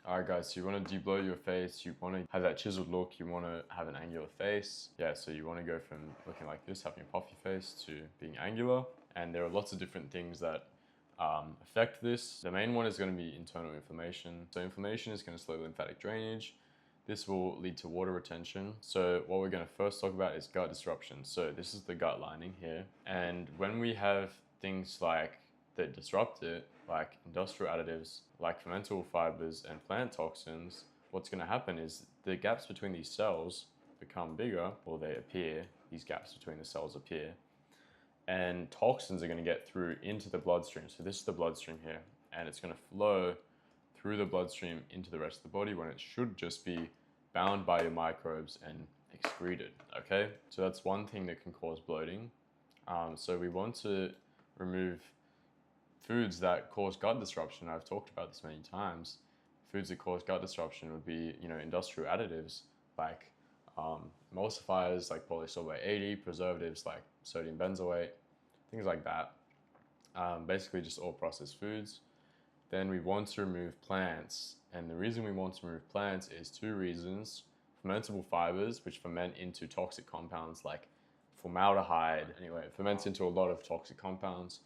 Alright guys, so you want to debloat your face, you want to have that chiseled look, you want to have an angular face. Yeah, so you want to go from looking like this, having a puffy face, to being angular. And there are lots of different things that affect this. The main one is going to be internal inflammation. So inflammation is going to slow lymphatic drainage. This will lead to water retention. So what we're going to first talk about is gut disruption. So this is the gut lining here. And when we have things like that disrupt it, like industrial additives, like fermentable fibers and plant toxins, what's going to happen is the gaps between these cells become bigger, or they appear, these gaps between the cells appear, and toxins are going to get through into the bloodstream. So this is the bloodstream here, and it's going to flow through the bloodstream into the rest of the body when it should just be bound by your microbes and excreted, okay? So that's one thing that can cause bloating. So we want to remove foods that cause gut disruption. I've talked about this many times. Foods that cause gut disruption would be, industrial additives like emulsifiers like polysorbate 80, preservatives like sodium benzoate, things like that. Basically just all processed foods. Then we want to remove plants, and the reason we want to remove plants is two reasons. Fermentable fibers, which ferment into toxic compounds like formaldehyde. Anyway, it ferments into a lot of toxic compounds.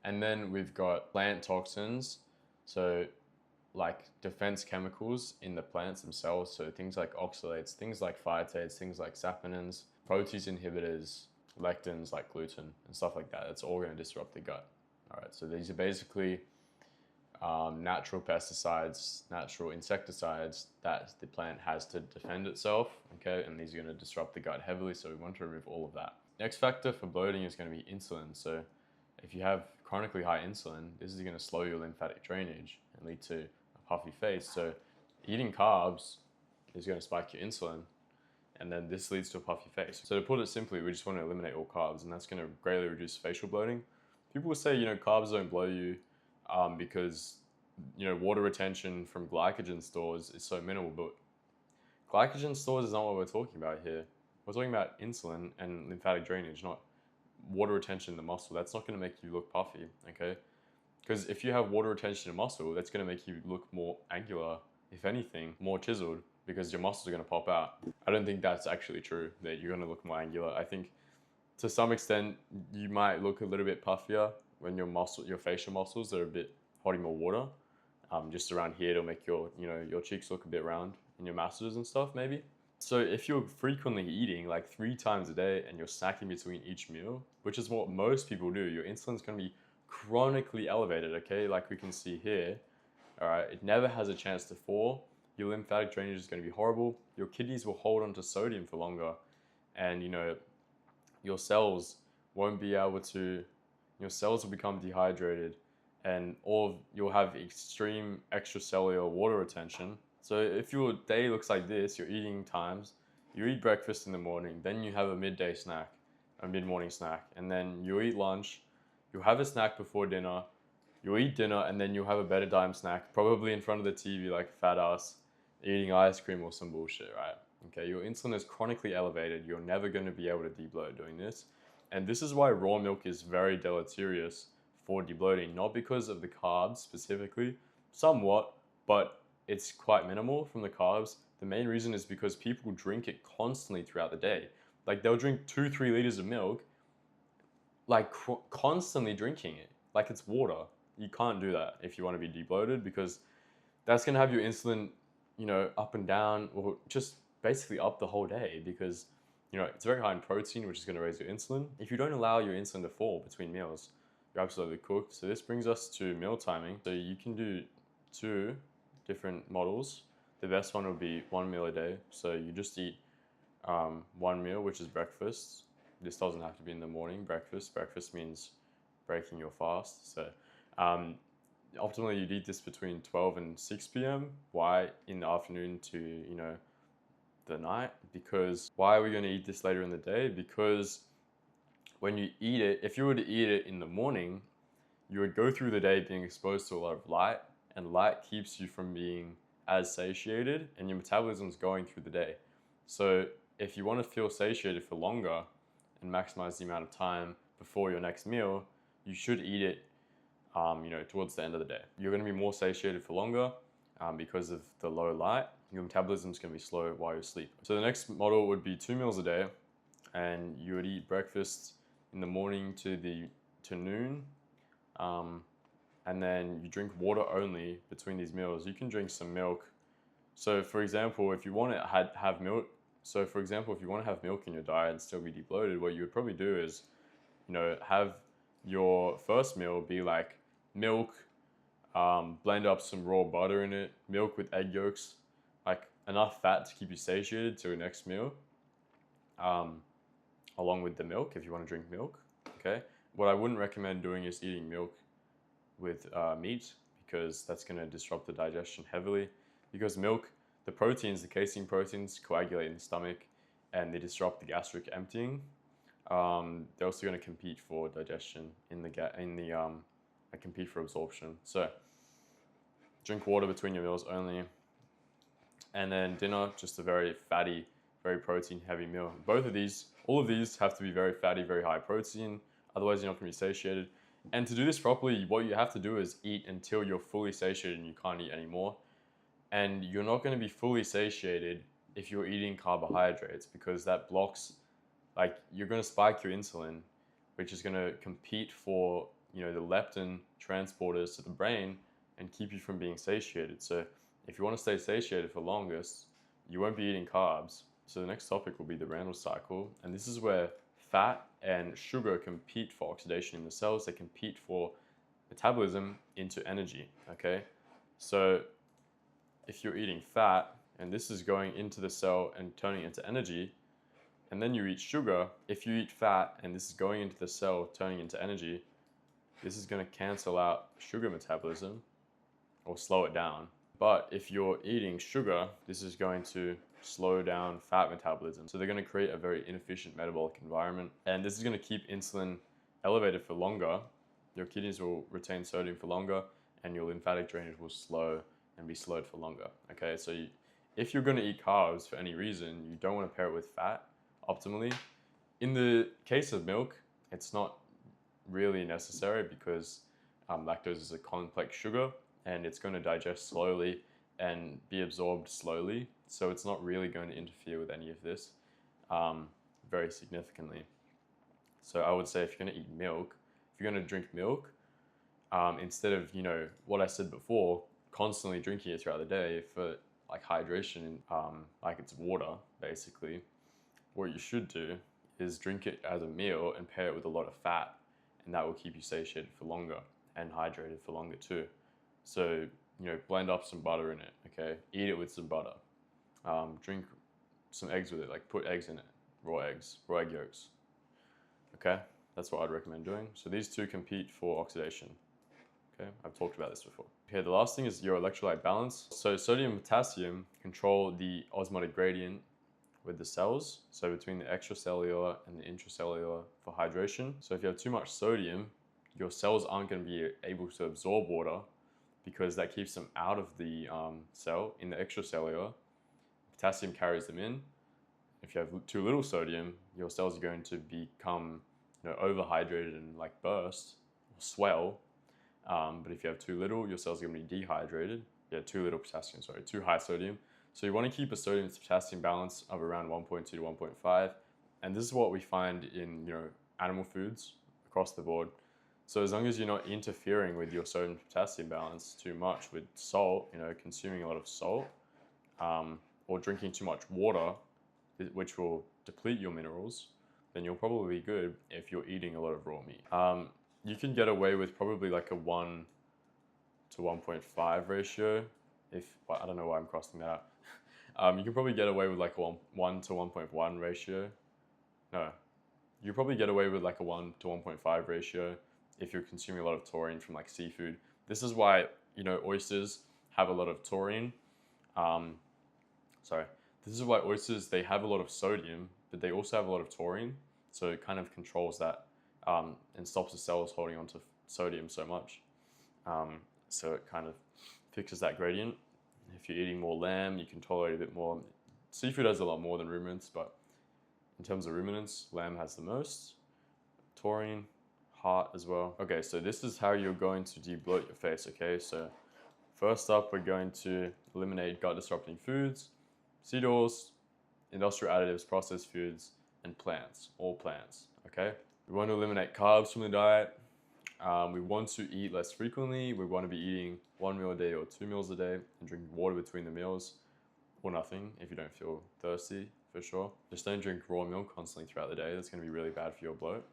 And then we've got plant toxins, so like defense chemicals in the plants themselves, so things like oxalates, things like phytates, things like saponins, protease inhibitors, lectins like gluten and stuff like that. It's all going to disrupt the gut. All right, so these are basically natural pesticides, natural insecticides that the plant has to defend itself, okay? And these are going to disrupt the gut heavily, so we want to remove all of that. Next factor for bloating is going to be insulin. So if you have chronically high insulin, this is going to slow your lymphatic drainage and lead to a puffy face. So eating carbs is going to spike your insulin, and then this leads to a puffy face. So to put it simply, we just want to eliminate all carbs, and that's going to greatly reduce facial bloating. People will say, carbs don't blow you because, water retention from glycogen stores is so minimal, but glycogen stores is not what we're talking about here. We're talking about insulin and lymphatic drainage, not water retention in the muscle. That's not going to make you look puffy, okay? Because if you have water retention in muscle, that's going to make you look more angular, if anything, more chiseled, because your muscles are going to pop out. I don't think that's actually true, that you're going to look more angular. I think to some extent, you might look a little bit puffier when your facial muscles are a bit holding more water. Just around here, it'll make your cheeks look a bit round in your masses and stuff, maybe. So if you're frequently eating like 3 times a day and you're snacking between each meal, which is what most people do, your insulin's going to be chronically elevated, okay? Like we can see here, all right? It never has a chance to fall. Your lymphatic drainage is going to be horrible. Your kidneys will hold onto sodium for longer, and your cells won't be able to, your cells will become dehydrated, and you'll have extreme extracellular water retention. So if your day looks like this, your eating times, you eat breakfast in the morning, then you have a midday snack, a mid-morning snack, and then you eat lunch, you'll have a snack before dinner, you'll eat dinner, and then you'll have a bedtime snack, probably in front of the TV like a fat ass, eating ice cream or some bullshit, right? Okay, your insulin is chronically elevated. You're never going to be able to debloat doing this. And this is why raw milk is very deleterious for debloating, not because of the carbs specifically, somewhat, but it's quite minimal from the carbs. The main reason is because people drink it constantly throughout the day. Like they'll drink 2-3 liters of milk, like constantly drinking it, like it's water. You can't do that if you want to be debloated, because that's going to have your insulin, up and down, or just basically up the whole day, because it's very high in protein, which is going to raise your insulin. If you don't allow your insulin to fall between meals, you're absolutely cooked. So this brings us to meal timing. So you can do 2 different models. The best one would be 1 meal a day. So you just eat 1 meal, which is breakfast. This doesn't have to be in the morning. Breakfast means breaking your fast. So optimally you'd eat this between 12 and 6 p.m. Why in the afternoon to the night? Because why are we going to eat this later in the day? Because when you eat it, if you were to eat it in the morning, you would go through the day being exposed to a lot of light, and light keeps you from being as satiated, and your metabolism is going through the day. So if you want to feel satiated for longer and maximize the amount of time before your next meal, you should eat it towards the end of the day. You're going to be more satiated for longer. because of the low light, your metabolism is going to be slow while you're asleep. So the next model would be 2 meals a day, and you would eat breakfast in the morning to noon, and then you drink water only between these meals. You can drink some milk. So for example, if you want to have milk, if you want to have milk in your diet and still be debloated, what you would probably do is, have your first meal be like milk, blend up some raw butter in it, milk with egg yolks, like enough fat to keep you satiated to your next meal, along with the milk if you want to drink milk. Okay. What I wouldn't recommend doing is eating milk with meat, because that's going to disrupt the digestion heavily. Because milk, the proteins, the casein proteins, coagulate in the stomach, and they disrupt the gastric emptying. They're also going to compete for digestion compete for absorption. So drink water between your meals only, and then dinner, just a very fatty, very protein heavy meal. All of these have to be very fatty, very high protein, otherwise you're not going to be satiated. And to do this properly, what you have to do is eat until you're fully satiated and you can't eat anymore. And you're not going to be fully satiated if you're eating carbohydrates, because that blocks, like, you're going to spike your insulin, which is going to compete for, the leptin transporters to the brain and keep you from being satiated. So if you want to stay satiated for longest, you won't be eating carbs. So the next topic will be the Reynolds cycle. And this is where fat and sugar compete for oxidation in the cells. They compete for metabolism into energy, okay? So if you're eating fat and this is going into the cell and turning into energy, and then you eat sugar, if you eat fat and this is going into the cell turning into energy, this is going to cancel out sugar metabolism or slow it down. But if you're eating sugar, this is going to slow down fat metabolism. So they're going to create a very inefficient metabolic environment. And this is going to keep insulin elevated for longer. Your kidneys will retain sodium for longer, and your lymphatic drainage will slow and be slowed for longer. Okay, so if you're going to eat carbs for any reason, you don't want to pair it with fat optimally. In the case of milk, it's not really necessary, because lactose is a complex sugar and it's going to digest slowly and be absorbed slowly. So it's not really going to interfere with any of this very significantly. So I would say if you're going to eat milk, if you're going to drink milk, instead of, what I said before, constantly drinking it throughout the day for like hydration, like it's water basically, what you should do is drink it as a meal and pair it with a lot of fat, and that will keep you satiated for longer and hydrated for longer too. So, blend up some butter in it, okay? Eat it with some butter. Drink some eggs with it, like put eggs in it, raw egg yolks. Okay, that's what I'd recommend doing. So these two compete for oxidation. Okay, I've talked about this before. Okay, the last thing is your electrolyte balance. So sodium and potassium control the osmotic gradient with the cells, so between the extracellular and the intracellular for hydration. So if you have too much sodium, your cells aren't going to be able to absorb water, because that keeps them out of the cell in the extracellular. Potassium carries them in. If you have too little sodium, your cells are going to become overhydrated and like burst or swell. But if you have too little, your cells are going to be dehydrated. Too little potassium, too high sodium. So you want to keep a sodium to potassium balance of around 1.2 to 1.5. And this is what we find in animal foods across the board. So as long as you're not interfering with your sodium to potassium balance too much with salt, consuming a lot of salt, or drinking too much water, which will deplete your minerals, then you'll probably be good if you're eating a lot of raw meat. You can get away with probably like a 1 to 1.5 ratio. I don't know why I'm crossing that out. You can probably get away with like a 1 to 1.1 ratio. No, you probably get away with like a 1 to 1.5 ratio if you're consuming a lot of taurine from like seafood. This is why, oysters have a lot of taurine. This is why oysters, they have a lot of sodium, but they also have a lot of taurine. So it kind of controls that and stops the cells holding onto sodium so much. So it kind of fixes that gradient. If you're eating more lamb, you can tolerate a bit more. Seafood has a lot more than ruminants, but in terms of ruminants, lamb has the most. Taurine, heart as well. Okay, so this is how you're going to debloat your face, okay? So First up, we're going to eliminate gut disrupting foods, seed oils, industrial additives, processed foods, and plants, all plants, okay? We want to eliminate carbs from the diet. We want to eat less frequently. We want to be eating 1 meal a day or 2 meals a day and drinking water between the meals, or nothing if you don't feel thirsty, for sure. Just don't drink raw milk constantly throughout the day. That's going to be really bad for your bloat,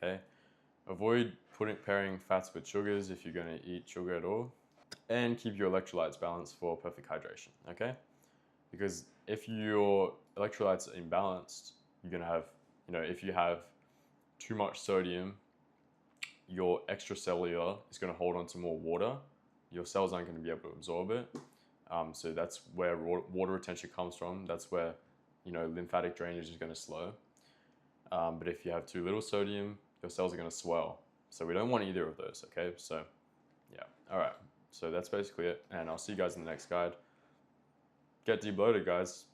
okay? Avoid pairing fats with sugars if you're going to eat sugar at all. And keep your electrolytes balanced for perfect hydration, okay? Because if your electrolytes are imbalanced, you're going to have, if you have too much sodium, your extracellular is going to hold on to more water. Your cells aren't going to be able to absorb it. So that's where water retention comes from. That's where, lymphatic drainage is going to slow. But if you have too little sodium, your cells are going to swell. So we don't want either of those, okay? So, yeah. All right. So that's basically it. And I'll see you guys in the next guide. Get debloated, guys.